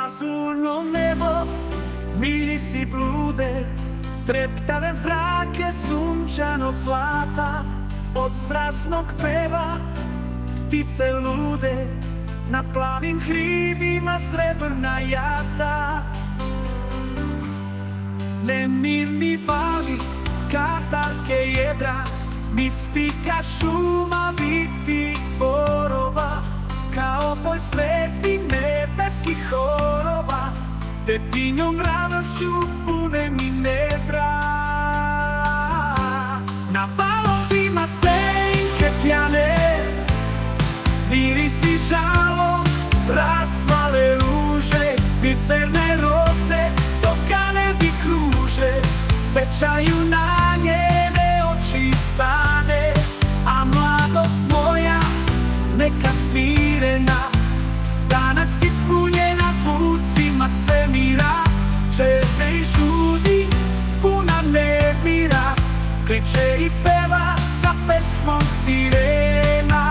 Azurno nebo, mirisi blude, treptave zrake sunčanog zlata. Od strasnog peva ptice lude, na plavim hridima srebrna jata. Nemirni vali, katarke jedra, mistika šuma biti borova, kao boj sveti nebeskih horova, debinjom radošću pune mi nedra. Na valovima senke pjane, mirisi žalom, rasvale ruže, biserne rose, dok ganebi kruže, sećaju na njene oči sane. A mladost moja, nekad smirena, danas ispunjena zvucima svemira, čezne i žudi, puna nemira, kliče i peva sa pesmom sirena.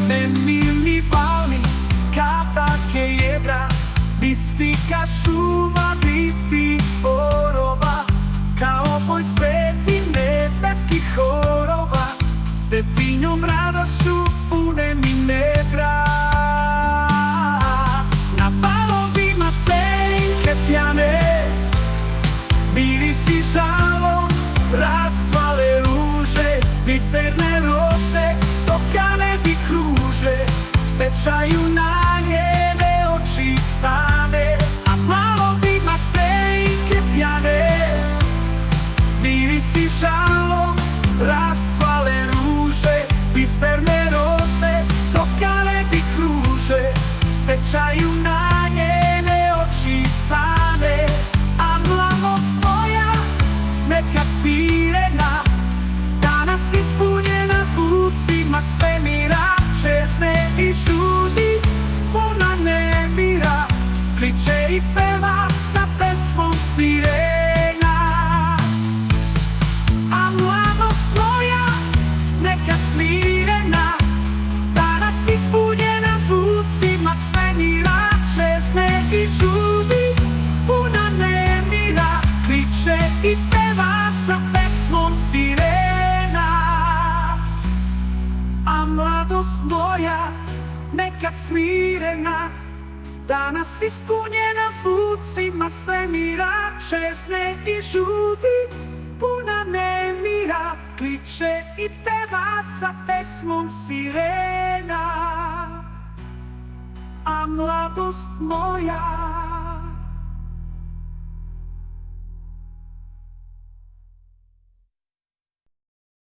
Nemirni vali, katarke jedra, mistika šuma biti borova, kao boj sveti nebeskih horova, debinjom radošću pune mi nedra. Na valovima senke pjane, mirisi žalom, rasvale ruže, biserne rose, dok ganebi kruže, sećaju na njene oči sane. A valovima senke pjane, mirisi žalom, rasvale ruže, biserne rose, dok ganebi kruže, sećaju na njene oči sane. A mladost moja, nekad smirena, danas ispunjena zvucima svemira, čezne i žudi, puna nemira, kliče i peva sa pesmom sirena. A mladost moja, nekad smirena, danas ispunjena zvucima svemira, čezne i žudi, puna nemira, kliče i peva sa pesmom sirena. A mladost moja, nekad smirena, danas ispunjena zvucima svemira, čezne i žudi, puna nemira, kliče i peva sa pesmom sirena. A mladost moja,